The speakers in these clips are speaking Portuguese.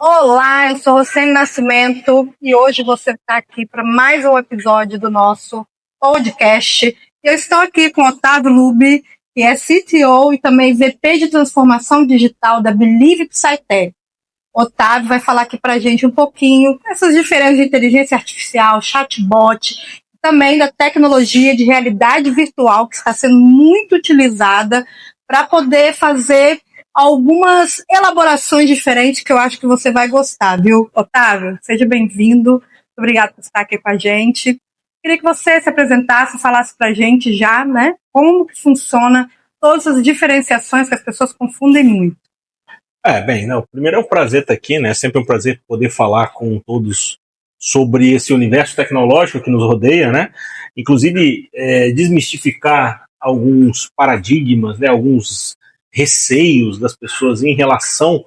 Olá, eu sou Rosane Nascimento e hoje você está aqui para mais um episódio do nosso podcast. Eu estou aqui com o Otávio Lubi, que é CTO e também VP de Transformação Digital da Believe Psytech. Otávio vai falar aqui para a gente um pouquinho dessas diferenças de inteligência artificial, chatbot, também da tecnologia de realidade virtual que está sendo muito utilizada para poder fazer algumas elaborações diferentes que eu acho que você vai gostar, viu, Otávio? Seja bem-vindo, obrigado por estar aqui com a gente. Queria que você se apresentasse, falasse para a gente já, né, como que funciona todas as diferenciações que as pessoas confundem muito. Primeiro é um prazer estar aqui, né? Sempre um prazer poder falar com todos sobre esse universo tecnológico que nos rodeia, né? Inclusive, desmistificar alguns paradigmas, né? Alguns receios das pessoas em relação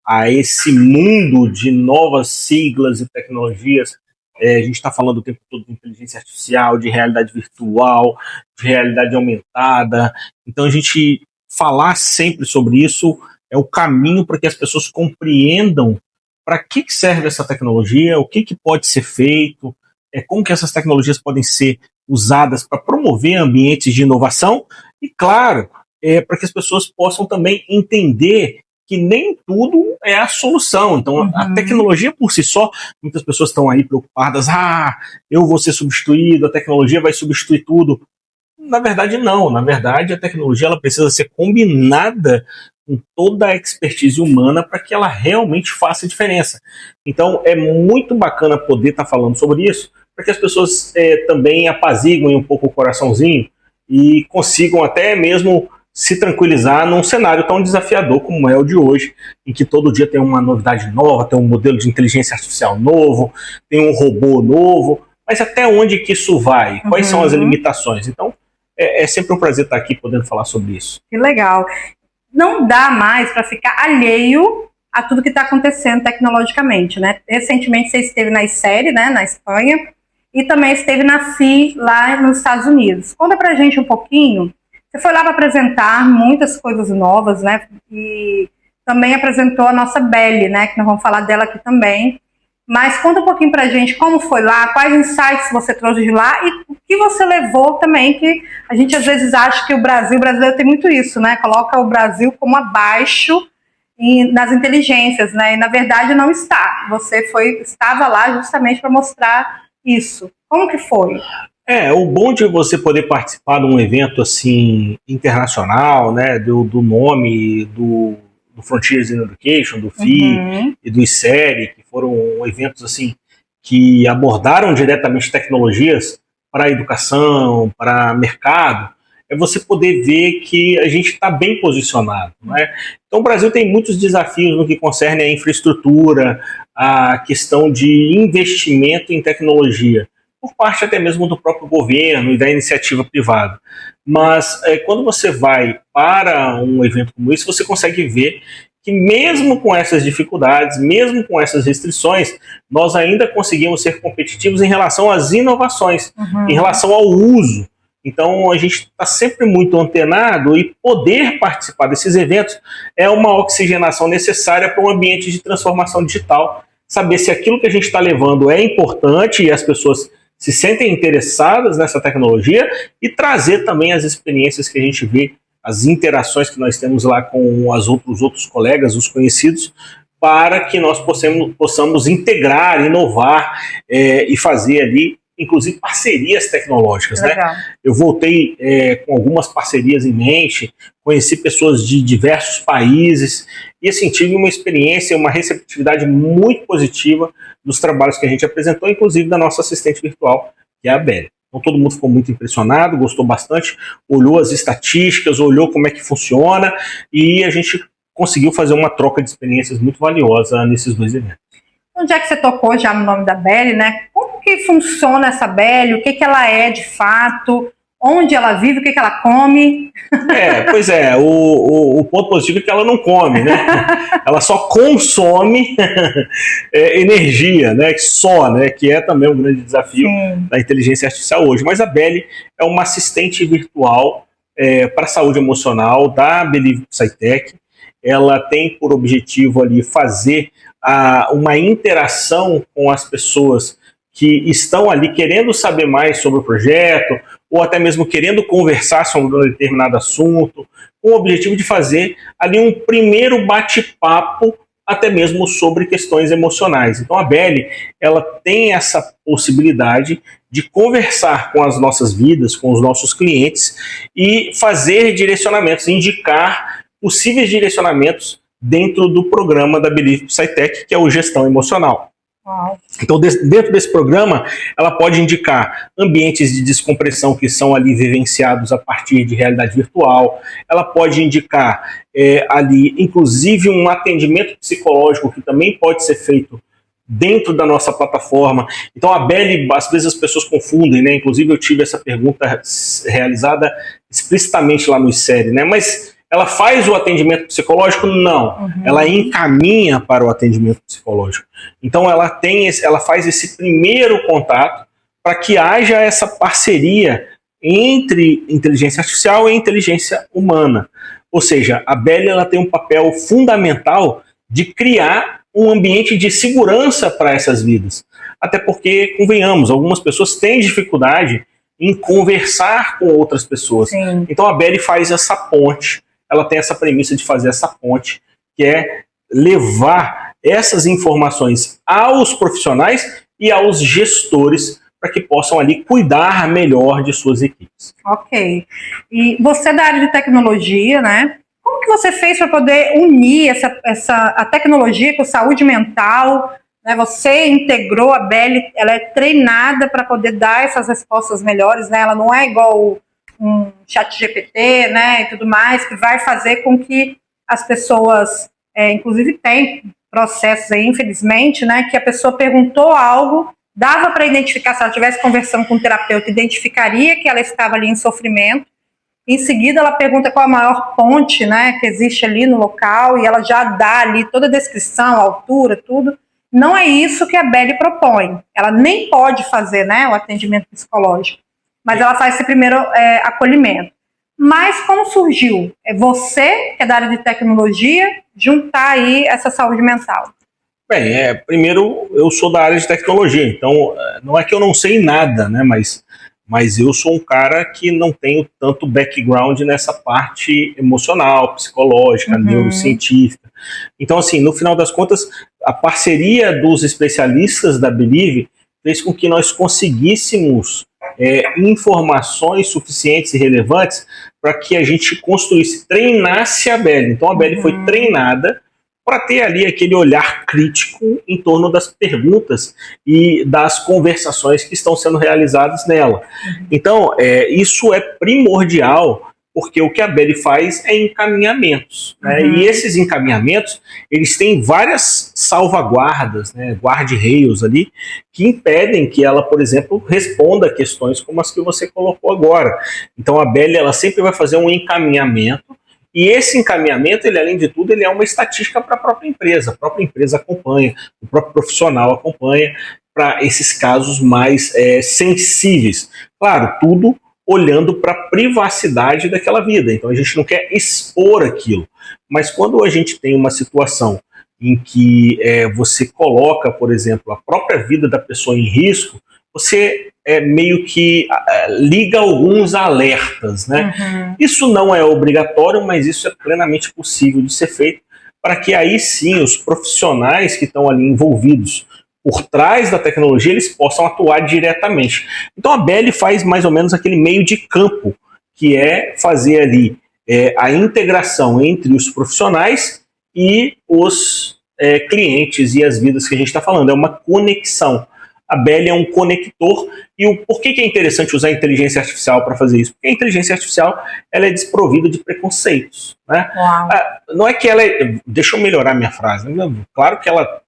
a esse mundo de novas siglas e tecnologias. A gente está falando o tempo todo de inteligência artificial, de realidade virtual, de realidade aumentada. Então, a gente falar sempre sobre isso é o caminho para que as pessoas compreendam para que serve essa tecnologia, o que pode ser feito, como que essas tecnologias podem ser usadas para promover ambientes de inovação e, claro, para que as pessoas possam também entender que nem tudo é a solução. Então, a tecnologia por si só, muitas pessoas estão aí preocupadas, eu vou ser substituído, a tecnologia vai substituir tudo. Na verdade, não. Na verdade, a tecnologia ela precisa ser combinada com toda a expertise humana para que ela realmente faça diferença. Então, é muito bacana poder estar falando sobre isso, para que as pessoas também apaziguem um pouco o coraçãozinho e consigam até mesmo se tranquilizar num cenário tão desafiador como é o de hoje, em que todo dia tem uma novidade nova, tem um modelo de inteligência artificial novo, tem um robô novo, mas até onde que isso vai? Quais são as limitações? Então, é sempre um prazer estar aqui podendo falar sobre isso. Que legal. Não dá mais para ficar alheio a tudo que está acontecendo tecnologicamente, né? Recentemente você esteve na ICER, né, na Espanha, e também esteve na FI, lá nos Estados Unidos. Conta pra gente um pouquinho. Você foi lá para apresentar muitas coisas novas, né? E também apresentou a nossa Belle, né? Que nós vamos falar dela aqui também. Mas conta um pouquinho pra gente como foi lá, quais insights você trouxe de lá e o que você levou também, que a gente às vezes acha que o brasileiro tem muito isso, né? Coloca o Brasil como abaixo nas inteligências, né? E na verdade não está. Você estava lá justamente para mostrar isso. Como que foi? O bom de você poder participar de um evento assim internacional, né? Do nome do Frontiers in Education, do FI e do ICER, que foram eventos assim que abordaram diretamente tecnologias para a educação, para mercado, é você poder ver que a gente está bem posicionado, né? Então o Brasil tem muitos desafios no que concerne a infraestrutura, a questão de investimento em tecnologia, por parte até mesmo do próprio governo e da iniciativa privada. Mas quando você vai para um evento como esse, você consegue ver que mesmo com essas dificuldades, mesmo com essas restrições, nós ainda conseguimos ser competitivos em relação às inovações, em relação ao uso. Então a gente está sempre muito antenado e poder participar desses eventos é uma oxigenação necessária para um ambiente de transformação digital. Saber se aquilo que a gente está levando é importante e as pessoas se sentem interessadas nessa tecnologia e trazer também as experiências que a gente vê, as interações que nós temos lá com os outros colegas, os conhecidos, para que nós possamos integrar, inovar e fazer ali, inclusive, parcerias tecnológicas. Né? Eu voltei com algumas parcerias em mente, conheci pessoas de diversos países e assim, tive uma experiência, uma receptividade muito positiva dos trabalhos que a gente apresentou, inclusive da nossa assistente virtual, que é a Belle. Então todo mundo ficou muito impressionado, gostou bastante, olhou as estatísticas, olhou como é que funciona e a gente conseguiu fazer uma troca de experiências muito valiosa nesses dois eventos. Onde é que você tocou já no nome da Belle, né? Como que funciona essa Belle? O que ela é de fato? Onde ela vive? O que ela come? Pois é, o ponto positivo é que ela não come, né? Ela só consome energia, né? Que é também um grande desafio da inteligência artificial hoje. Mas a Belle é uma assistente virtual para a saúde emocional da Believe Psytech. Ela tem por objetivo ali fazer uma interação com as pessoas que estão ali querendo saber mais sobre o projeto, ou até mesmo querendo conversar sobre um determinado assunto, com o objetivo de fazer ali um primeiro bate-papo, até mesmo sobre questões emocionais. Então a Beli, ela tem essa possibilidade de conversar com as nossas vidas, com os nossos clientes e fazer direcionamentos, indicar possíveis direcionamentos dentro do programa da Believe Psytech, que é o Gestão Emocional. Uau. Então, dentro desse programa, ela pode indicar ambientes de descompressão que são ali vivenciados a partir de realidade virtual. Ela pode indicar ali, inclusive, um atendimento psicológico que também pode ser feito dentro da nossa plataforma. Então, a Beli, às vezes as pessoas confundem, né? Inclusive, eu tive essa pergunta realizada explicitamente lá no ICERI, né? Mas ela faz o atendimento psicológico? Não. Ela encaminha para o atendimento psicológico. Então ela faz esse primeiro contato para que haja essa parceria entre inteligência artificial e inteligência humana. Ou seja, a Beli, ela tem um papel fundamental de criar um ambiente de segurança para essas vidas. Até porque, convenhamos, algumas pessoas têm dificuldade em conversar com outras pessoas. Sim. Então a Beli faz essa ponte. Ela tem essa premissa de fazer essa ponte, que é levar essas informações aos profissionais e aos gestores para que possam ali cuidar melhor de suas equipes. Ok. E você é da área de tecnologia, né? Como que você fez para poder unir a tecnologia com saúde mental? Né? Você integrou a Beli, ela é treinada para poder dar essas respostas melhores, né? Ela não é igual um chat GPT, né, e tudo mais, que vai fazer com que as pessoas, inclusive tem processos aí, infelizmente, né, que a pessoa perguntou algo, dava para identificar, se ela estivesse conversando com um terapeuta, identificaria que ela estava ali em sofrimento, em seguida ela pergunta qual a maior ponte, né, que existe ali no local, e ela já dá ali toda a descrição, a altura, tudo. Não é isso que a Beli propõe, ela nem pode fazer, né, o atendimento psicológico, mas ela faz esse primeiro acolhimento. Mas como surgiu? É você, que é da área de tecnologia, juntar aí essa saúde mental? Bem, primeiro eu sou da área de tecnologia, então não é que eu não sei nada, né? Mas eu sou um cara que não tenho tanto background nessa parte emocional, psicológica, neurocientífica. Então, assim, no final das contas, a parceria dos especialistas da Believe fez com que nós conseguíssemos informações suficientes e relevantes para que a gente construísse, treinasse a Beli. Então a Beli foi treinada para ter ali aquele olhar crítico em torno das perguntas e das conversações que estão sendo realizadas nela. Então isso é primordial, porque o que a Beli faz é encaminhamentos, né? E esses encaminhamentos, eles têm várias salvaguardas, né, guarda-reios ali, que impedem que ela, por exemplo, responda questões como as que você colocou agora. Então a Beli, ela sempre vai fazer um encaminhamento, e esse encaminhamento, ele, além de tudo, ele é uma estatística para a própria empresa acompanha, o próprio profissional acompanha, para esses casos mais sensíveis. Claro, tudo olhando para a privacidade daquela vida. Então a gente não quer expor aquilo. Mas quando a gente tem uma situação em que você coloca, por exemplo, a própria vida da pessoa em risco, você meio que liga alguns alertas, né? Isso não é obrigatório, mas isso é plenamente possível de ser feito para que aí sim os profissionais que estão ali envolvidos por trás da tecnologia, eles possam atuar diretamente. Então a Beli faz mais ou menos aquele meio de campo, que é fazer ali a integração entre os profissionais e os clientes e as vidas que a gente está falando. É uma conexão. A Beli é um conector. E por que é interessante usar a inteligência artificial para fazer isso? Porque a inteligência artificial, ela é desprovida de preconceitos, né? Não é que ela deixa eu melhorar minha frase. Claro que ela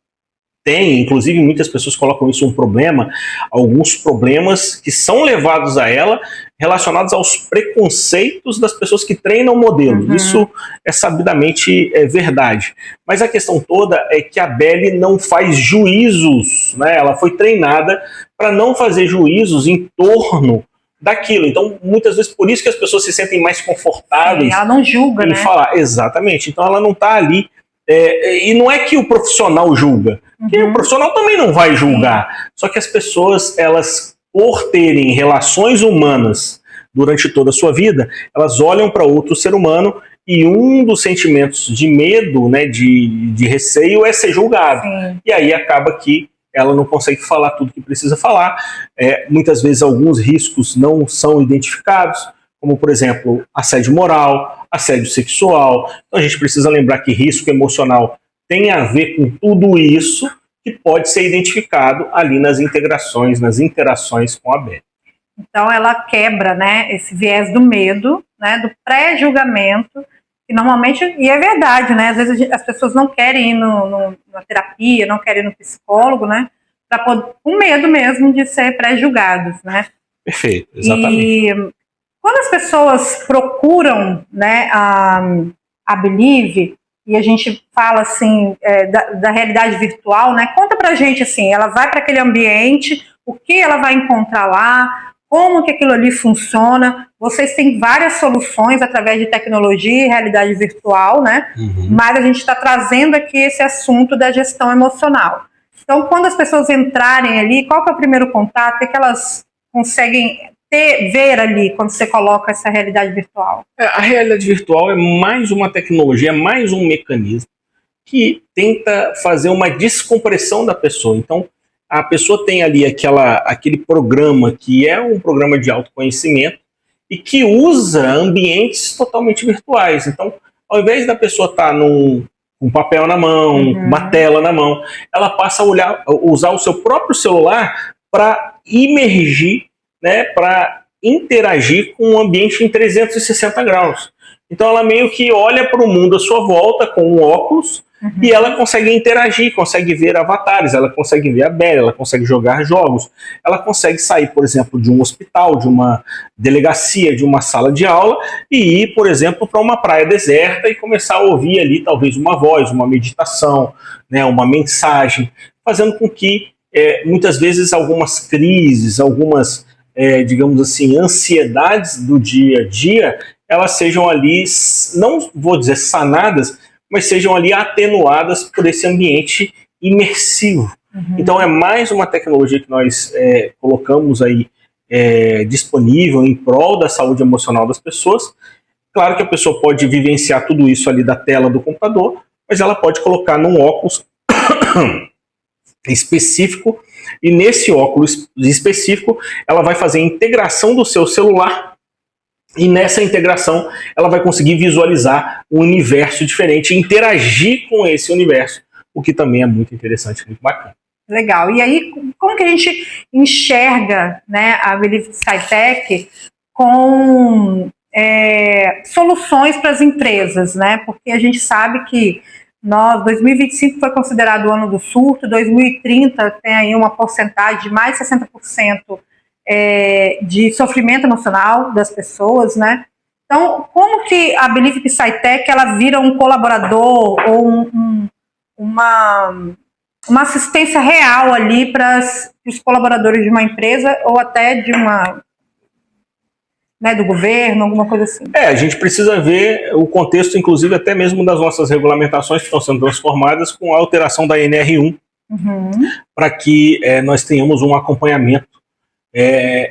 tem, inclusive muitas pessoas colocam isso um problema, alguns problemas que são levados a ela relacionados aos preconceitos das pessoas que treinam o modelo. Isso é sabidamente verdade. Mas a questão toda é que a Beli não faz juízos, né? Ela foi treinada para não fazer juízos em torno daquilo. Então, muitas vezes, por isso que as pessoas se sentem mais confortáveis. Sim, ela não julga, em né? falar. Exatamente. Então, ela não está ali E não é que o profissional julga, porque o profissional também não vai julgar. Só que as pessoas, elas, por terem relações humanas durante toda a sua vida, elas olham para outro ser humano e um dos sentimentos de medo, né, de receio é ser julgado. Sim. E aí acaba que ela não consegue falar tudo que precisa falar. Muitas vezes alguns riscos não são identificados, como, por exemplo, assédio moral, assédio sexual. Então a gente precisa lembrar que risco emocional tem a ver com tudo isso que pode ser identificado ali nas integrações, nas interações com a Beth. Então ela quebra, né, esse viés do medo, né, do pré-julgamento, que normalmente, e é verdade, né, às vezes as pessoas não querem ir na terapia, não querem ir no psicólogo, né, com medo mesmo de ser pré-julgados, né. Perfeito, exatamente. E quando as pessoas procuram, né, a Believe, e a gente fala assim, da realidade virtual, né, conta pra gente assim, ela vai para aquele ambiente, o que ela vai encontrar lá, como que aquilo ali funciona. Vocês têm várias soluções através de tecnologia e realidade virtual, né? Mas a gente está trazendo aqui esse assunto da gestão emocional. Então, quando as pessoas entrarem ali, qual que é o primeiro contato? O que elas conseguem ver ali quando você coloca essa realidade virtual? A realidade virtual é mais uma tecnologia, é mais um mecanismo que tenta fazer uma descompressão da pessoa. Então, a pessoa tem ali aquele programa que é um programa de autoconhecimento e que usa ambientes totalmente virtuais. Então, ao invés da pessoa estar com um papel na mão, uma tela na mão, ela passa a usar o seu próprio celular para imergir, né, para interagir com um ambiente em 360 graus. Então ela meio que olha para o mundo à sua volta com um óculos e ela consegue interagir, consegue ver avatares, ela consegue ver a Bella, ela consegue jogar jogos, ela consegue sair, por exemplo, de um hospital, de uma delegacia, de uma sala de aula e ir, por exemplo, para uma praia deserta e começar a ouvir ali talvez uma voz, uma meditação, né, uma mensagem, fazendo com que muitas vezes algumas crises, algumas, digamos assim, ansiedades do dia a dia, elas sejam ali, não vou dizer sanadas, mas sejam ali atenuadas por esse ambiente imersivo. Então é mais uma tecnologia que nós colocamos aí disponível em prol da saúde emocional das pessoas. Claro que a pessoa pode vivenciar tudo isso ali da tela do computador, mas ela pode colocar num óculos específico, e nesse óculos específico ela vai fazer a integração do seu celular, e nessa integração ela vai conseguir visualizar um universo diferente e interagir com esse universo, o que também é muito interessante, muito bacana. Legal. E aí, como que a gente enxerga, né, a Believe SciTech com soluções para as empresas, né? Porque a gente sabe que 2025 foi considerado o ano do surto, 2030 tem aí uma porcentagem de mais de 60% de sofrimento emocional das pessoas, né? Então, como que a Believe SciTech ela vira um colaborador ou uma assistência real ali para os colaboradores de uma empresa ou até de do governo, alguma coisa assim? A gente precisa ver o contexto, inclusive, até mesmo das nossas regulamentações que estão sendo transformadas com a alteração da NR1, para que nós tenhamos um acompanhamento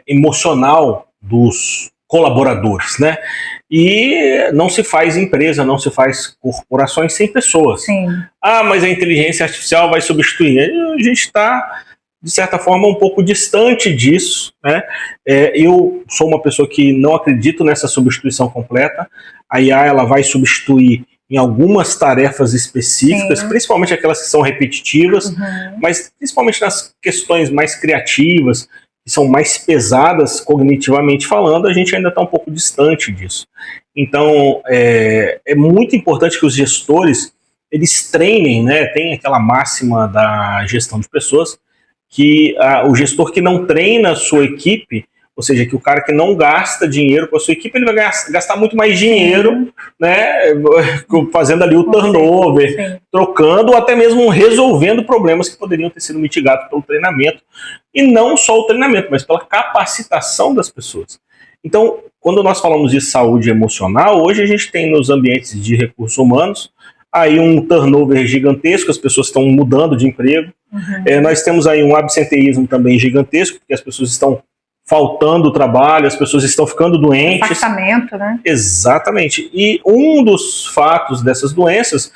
emocional dos colaboradores, né? E não se faz empresa, não se faz corporações sem pessoas. Sim. Mas a inteligência artificial vai substituir. A gente está, de certa forma, um pouco distante disso, né? Eu sou uma pessoa que não acredito nessa substituição completa. A IA ela vai substituir em algumas tarefas específicas, principalmente aquelas que são repetitivas, mas principalmente nas questões mais criativas, que são mais pesadas cognitivamente falando, a gente ainda está um pouco distante disso. Então, é muito importante que os gestores, eles treinem, né? Tem aquela máxima da gestão de pessoas, que o gestor que não treina a sua equipe, ou seja, que o cara que não gasta dinheiro com a sua equipe, ele vai gastar muito mais dinheiro, né, fazendo ali o turnover, trocando ou até mesmo resolvendo problemas que poderiam ter sido mitigados pelo treinamento. E não só o treinamento, mas pela capacitação das pessoas. Então, quando nós falamos de saúde emocional, hoje a gente tem nos ambientes de recursos humanos aí um turnover gigantesco, as pessoas estão mudando de emprego. Nós temos aí um absenteísmo também gigantesco, porque as pessoas estão faltando trabalho, as pessoas estão ficando doentes. Afastamento, né? Exatamente. E um dos fatos dessas doenças,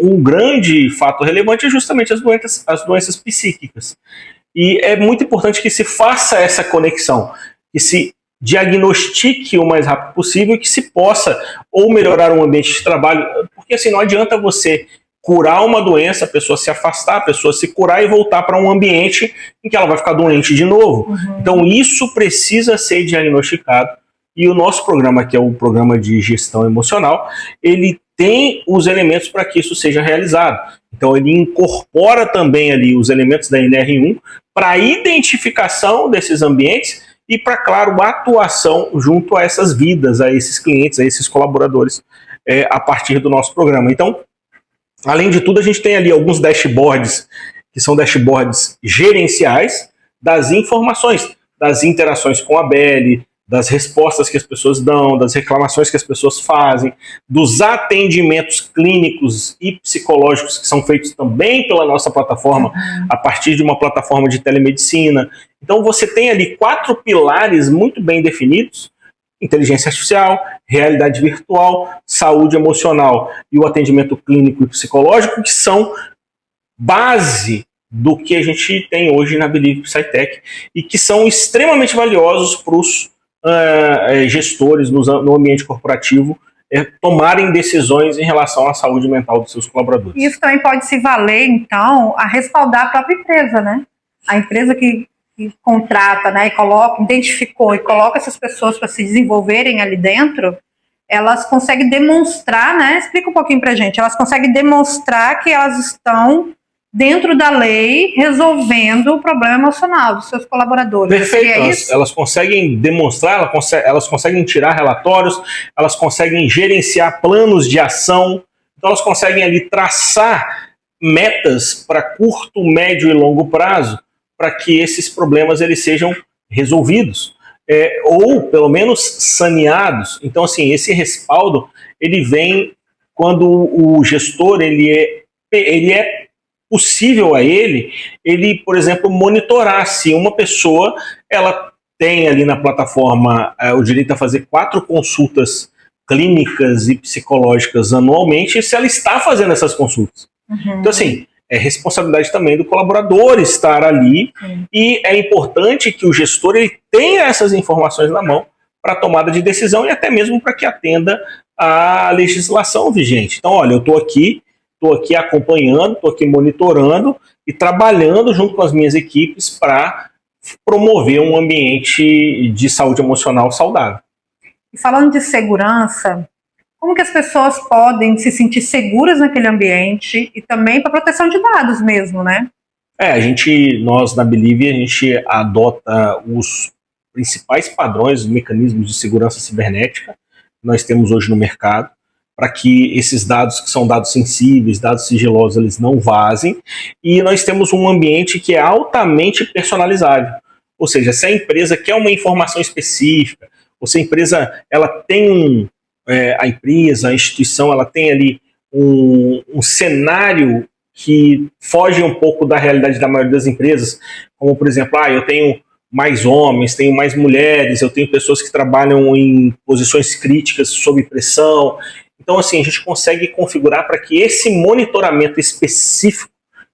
um grande fato relevante é justamente as doenças psíquicas. E é muito importante que se faça essa conexão, que se diagnostique o mais rápido possível e que se possa ou melhorar o ambiente de trabalho, porque assim, não adianta você curar uma doença, a pessoa se afastar, a pessoa se curar e voltar para um ambiente em que ela vai ficar doente de novo. Então isso precisa ser diagnosticado e o nosso programa, que é o programa de gestão emocional, ele tem os elementos para que isso seja realizado. Então ele incorpora também ali os elementos da NR1 para a identificação desses ambientes e para, claro, a atuação junto a essas vidas, a esses clientes, a esses colaboradores, a partir do nosso programa. Então, além de tudo, a gente tem ali alguns dashboards, que são dashboards gerenciais, das informações, das interações com a BEL, das respostas que as pessoas dão, das reclamações que as pessoas fazem, dos atendimentos clínicos e psicológicos que são feitos também pela nossa plataforma, a partir de uma plataforma de telemedicina. Então você tem ali 4 pilares muito bem definidos: inteligência artificial, realidade virtual, saúde emocional e o atendimento clínico e psicológico, que são base do que a gente tem hoje na Believe PsyTech e que são extremamente valiosos para os gestores no ambiente corporativo tomarem decisões em relação à saúde mental dos seus colaboradores. Isso também pode se valer, então, a respaldar a própria empresa, né? A empresa que contrata, né, e identificou e coloca essas pessoas para se desenvolverem ali dentro, elas conseguem demonstrar, né? Explica um pouquinho para a gente. Elas conseguem demonstrar que elas estão dentro da lei, resolvendo o problema emocional dos seus colaboradores. Perfeito. Elas conseguem demonstrar, elas conseguem tirar relatórios, elas conseguem gerenciar planos de ação, então elas conseguem ali traçar metas para curto, médio e longo prazo para que esses problemas eles sejam resolvidos, ou pelo menos saneados. Então, assim, esse respaldo ele vem quando o gestor ele é possível a ele, por exemplo, monitorar se uma pessoa ela tem ali na plataforma o direito a fazer 4 consultas clínicas e psicológicas anualmente, e se ela está fazendo essas consultas. Então, assim, é responsabilidade também do colaborador estar ali, e é importante que o gestor ele tenha essas informações na mão para a tomada de decisão e até mesmo para que atenda à legislação vigente. Então, olha, eu estou aqui acompanhando, estou aqui monitorando e trabalhando junto com as minhas equipes para promover um ambiente de saúde emocional saudável. E falando de segurança, como que as pessoas podem se sentir seguras naquele ambiente e também para proteção de dados mesmo, né? Nós na Believe, a gente adota os principais padrões, os mecanismos de segurança cibernética que nós temos hoje no mercado, para que esses dados que são dados sensíveis, dados sigilosos, eles não vazem. E nós temos um ambiente que é altamente personalizável. Ou seja, se a empresa quer uma informação específica, ou se a empresa ela tem a instituição, ela tem ali um cenário que foge um pouco da realidade da maioria das empresas, como, por exemplo, eu tenho mais homens, tenho mais mulheres, eu tenho pessoas que trabalham em posições críticas sob pressão. Então, assim, a gente consegue configurar para que esse monitoramento específico,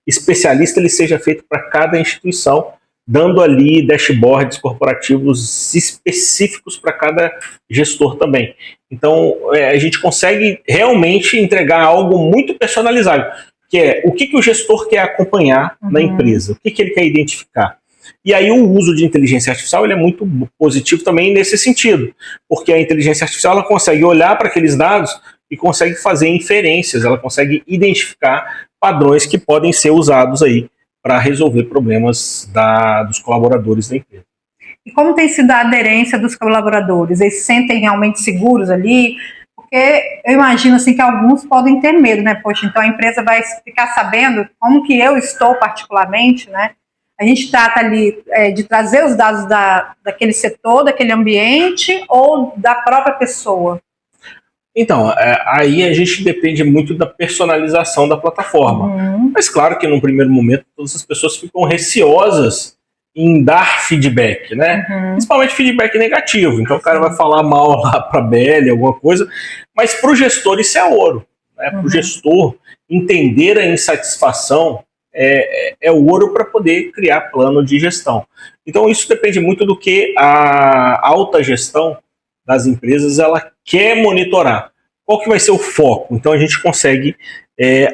especialista, ele seja feito para cada instituição, dando ali dashboards corporativos específicos para cada gestor também. Então, a gente consegue realmente entregar algo muito personalizado, que é o que o gestor quer acompanhar na empresa, o que ele quer identificar. E aí o uso de inteligência artificial ele é muito positivo também nesse sentido, porque a inteligência artificial ela consegue olhar para aqueles dados e consegue fazer inferências, ela consegue identificar padrões que podem ser usados aí para resolver problemas dos colaboradores da empresa. E como tem sido a aderência dos colaboradores? Eles se sentem realmente seguros ali? Porque eu imagino assim, que alguns podem ter medo, né? Poxa, então a empresa vai ficar sabendo como que eu estou particularmente, né? A gente trata ali de trazer os dados daquele setor, daquele ambiente ou da própria pessoa? Então, aí a gente depende muito da personalização da plataforma. Mas claro que num primeiro momento todas as pessoas ficam receosas em dar feedback, né? Principalmente feedback negativo. Então o cara vai falar mal lá para a BL, alguma coisa, mas para o gestor isso é ouro. Né? Para o gestor entender a insatisfação é ouro para poder criar plano de gestão. Então isso depende muito do que a alta gestão das empresas ela quer monitorar. Qual que vai ser o foco? Então a gente consegue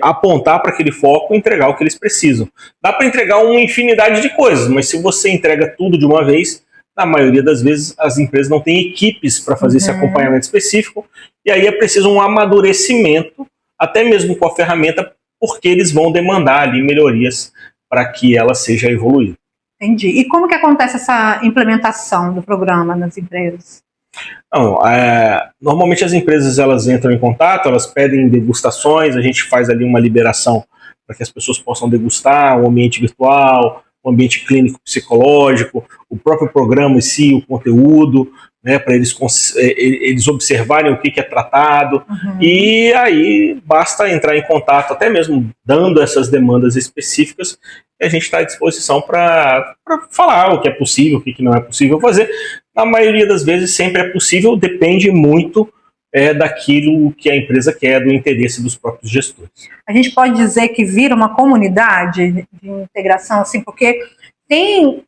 apontar para aquele foco e entregar o que eles precisam. Dá para entregar uma infinidade de coisas, mas se você entrega tudo de uma vez, na maioria das vezes as empresas não têm equipes para fazer esse acompanhamento específico, e aí é preciso um amadurecimento, até mesmo com a ferramenta, porque eles vão demandar ali melhorias para que ela seja evoluída. Entendi. E como que acontece essa implementação do programa nas empresas? Não, normalmente as empresas elas entram em contato, elas pedem degustações, a gente faz ali uma liberação para que as pessoas possam degustar o ambiente virtual, o ambiente clínico psicológico, o próprio programa em si, o conteúdo, né, para eles observarem o que é tratado, e aí basta entrar em contato, até mesmo dando essas demandas específicas, e a gente está à disposição para falar o que é possível, o que não é possível fazer. Na maioria das vezes sempre é possível, depende muito daquilo que a empresa quer, do interesse dos próprios gestores. A gente pode dizer que vira uma comunidade de integração, assim, porque tem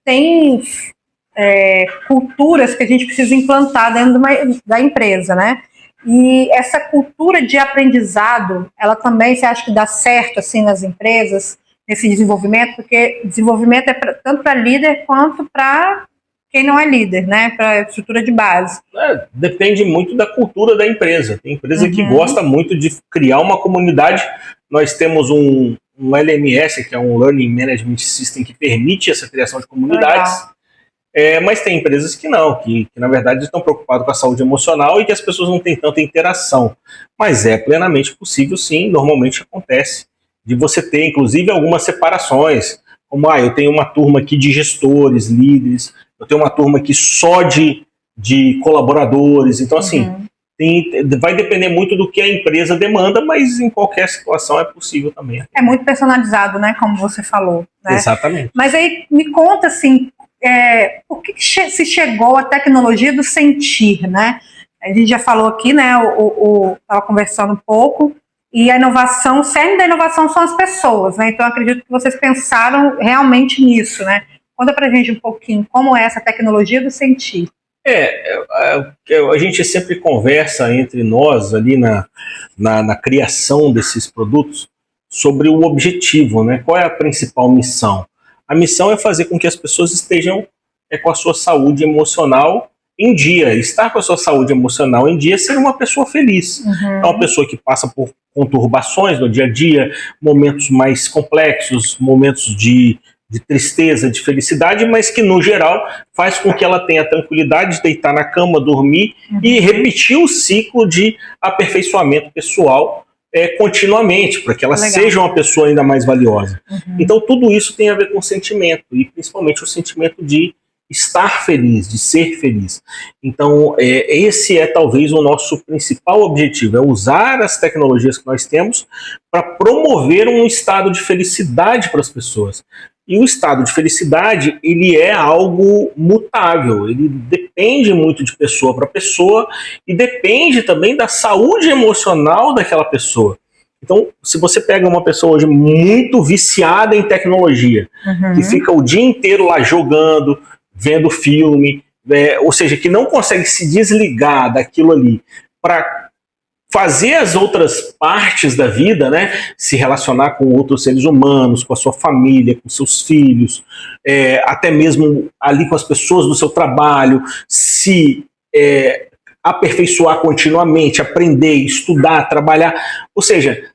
culturas que a gente precisa implantar dentro da empresa, né? E essa cultura de aprendizado, ela também, você acha que dá certo assim nas empresas, nesse desenvolvimento? Porque desenvolvimento é tanto para líder quanto para quem não é líder, né? Para a estrutura de base. Depende muito da cultura da empresa. Tem empresa que gosta muito de criar uma comunidade. Nós temos um LMS, que é um Learning Management System, que permite essa criação de comunidades. Mas tem empresas que não, que na verdade estão preocupadas com a saúde emocional e que as pessoas não têm tanta interação. Mas é plenamente possível, sim, normalmente acontece, de você ter, inclusive, algumas separações, como, eu tenho uma turma aqui de gestores, líderes, eu tenho uma turma aqui só de colaboradores, então, assim, vai depender muito do que a empresa demanda, mas em qualquer situação é possível também. É muito personalizado, né, como você falou. Né? Exatamente. Mas aí, me conta, assim, por que se chegou à tecnologia do sentir, né? A gente já falou aqui, né, estava conversando um pouco, e a inovação, o cerne da inovação são as pessoas, né? Então, acredito que vocês pensaram realmente nisso, né? Conta pra gente um pouquinho como é essa tecnologia do sentir. A gente sempre conversa entre nós ali na criação desses produtos sobre o objetivo, né? Qual é a principal missão? A missão é fazer com que as pessoas estejam com a sua saúde emocional em dia. Estar com a sua saúde emocional em dia é ser uma pessoa feliz. É uma pessoa que passa por conturbações no dia a dia, momentos mais complexos, momentos de tristeza, de felicidade, mas que, no geral, faz com que ela tenha a tranquilidade de deitar na cama, dormir e repetir o ciclo de aperfeiçoamento pessoal continuamente, para que ela seja uma pessoa ainda mais valiosa. Então, tudo isso tem a ver com sentimento, e principalmente o sentimento de estar feliz, de ser feliz. Então, esse é talvez o nosso principal objetivo, é usar as tecnologias que nós temos para promover um estado de felicidade para as pessoas. E o estado de felicidade, ele é algo mutável, ele depende muito de pessoa para pessoa e depende também da saúde emocional daquela pessoa. Então, se você pega uma pessoa hoje muito viciada em tecnologia, que fica o dia inteiro lá jogando, vendo filme, ou seja, que não consegue se desligar daquilo ali para fazer as outras partes da vida, né, se relacionar com outros seres humanos, com a sua família, com seus filhos, até mesmo ali com as pessoas do seu trabalho, se aperfeiçoar continuamente, aprender, estudar, trabalhar, ou seja,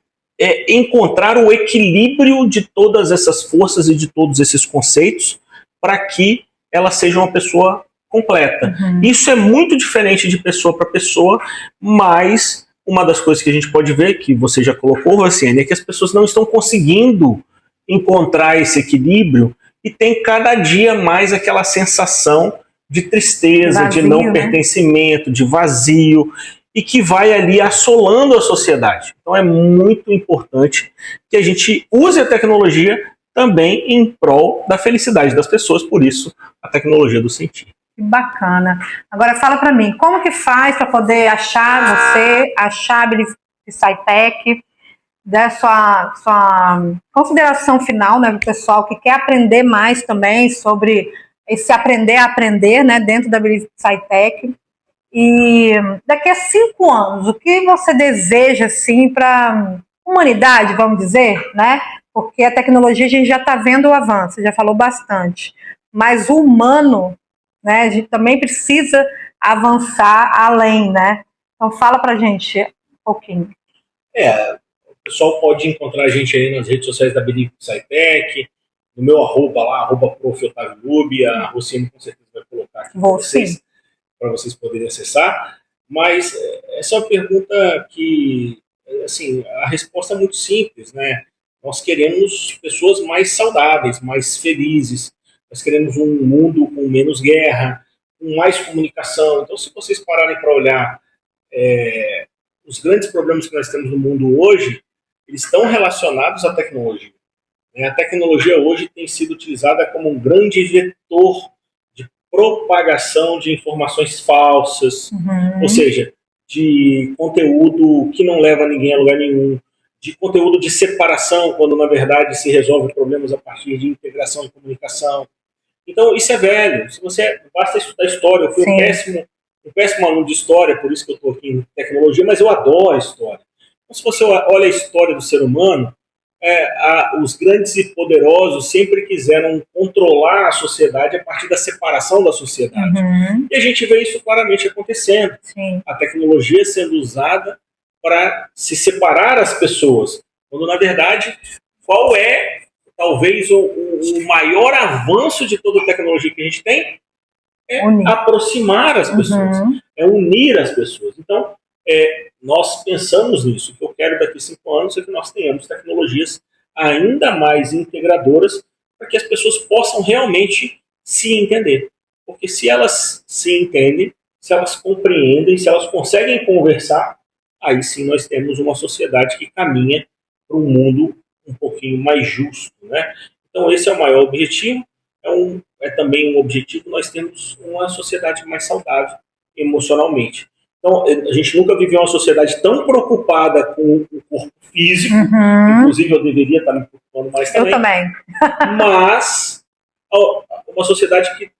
encontrar o equilíbrio de todas essas forças e de todos esses conceitos para que ela seja uma pessoa completa. Isso é muito diferente de pessoa para pessoa, mas uma das coisas que a gente pode ver, que você já colocou, Rossiane, é que as pessoas não estão conseguindo encontrar esse equilíbrio e tem cada dia mais aquela sensação de tristeza, vazio, de não pertencimento, de vazio. e que vai ali assolando a sociedade. Então é muito importante que a gente use a tecnologia também em prol da felicidade das pessoas, por isso a tecnologia do sentir. Que bacana. Agora fala para mim, como que faz para poder achar você, achar a Believe SciTech, dar sua consideração final, né, do pessoal que quer aprender mais também sobre esse aprender a aprender, né, dentro da Believe SciTech. E daqui a 5 anos, o que você deseja assim para a humanidade, vamos dizer, né? Porque a tecnologia a gente já está vendo o avanço, já falou bastante, mas o humano, né, a gente também precisa avançar além, né? Então fala pra gente um pouquinho. O pessoal pode encontrar a gente aí nas redes sociais da Believe SciTech, no meu arroba lá, @prof.otavio.lube, a Rociene com certeza vai colocar aqui para vocês poderem acessar. Mas essa é uma pergunta que, assim, a resposta é muito simples, né? Nós queremos pessoas mais saudáveis, mais felizes. Nós queremos um mundo com menos guerra, com mais comunicação. Então, se vocês pararem para olhar os grandes problemas que nós temos no mundo hoje, eles estão relacionados à tecnologia. A tecnologia hoje tem sido utilizada como um grande vetor de propagação de informações falsas, ou seja, de conteúdo que não leva ninguém a lugar nenhum, de conteúdo de separação, quando na verdade se resolve problemas a partir de integração e comunicação. Então isso é velho. Se você basta estudar história, eu fui um péssimo aluno de história, por isso que eu estou aqui em tecnologia, mas eu adoro a história. Então, se você olha a história do ser humano, os grandes e poderosos sempre quiseram controlar a sociedade a partir da separação da sociedade. E a gente vê isso claramente acontecendo. Sim. A tecnologia sendo usada para se separar as pessoas, quando na verdade qual é talvez o maior avanço de toda a tecnologia que a gente tem? É aproximar as pessoas, é unir as pessoas. Então, nós pensamos nisso. O que eu quero daqui a 5 anos é que nós tenhamos tecnologias ainda mais integradoras para que as pessoas possam realmente se entender. Porque se elas se entendem, se elas compreendem, se elas conseguem conversar, aí sim nós temos uma sociedade que caminha para um mundo um pouquinho mais justo, né? Então esse é o maior objetivo. É também um objetivo nós temos uma sociedade mais saudável emocionalmente. Então, a gente nunca viveu uma sociedade tão preocupada com o corpo físico, inclusive eu deveria estar me preocupando mais também. Eu também. Mas uma sociedade que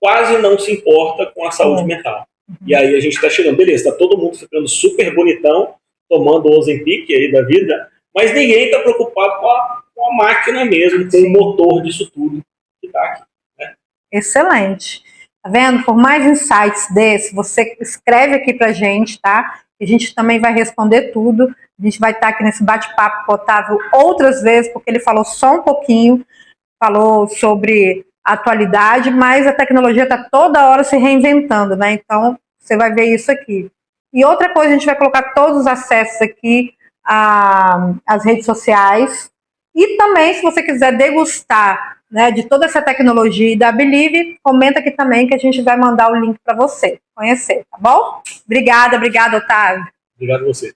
quase não se importa com a saúde mental. E aí a gente está chegando, beleza, está todo mundo ficando super bonitão, tomando o Ozempic aí da vida, mas ninguém está preocupado com a máquina mesmo, com o motor disso tudo que está aqui. Né? Excelente. Tá vendo? Por mais insights desse, você escreve aqui pra gente, tá? A gente também vai responder tudo. A gente vai estar aqui nesse bate-papo com o Otávio outras vezes, porque ele falou só um pouquinho, falou sobre a atualidade, mas a tecnologia está toda hora se reinventando, né? Então, você vai ver isso aqui. E outra coisa, a gente vai colocar todos os acessos aqui às redes sociais. E também, se você quiser degustar, né, de toda essa tecnologia e da Believe, comenta aqui também que a gente vai mandar o link para você conhecer, tá bom? Obrigada, Otávio. Obrigado a você.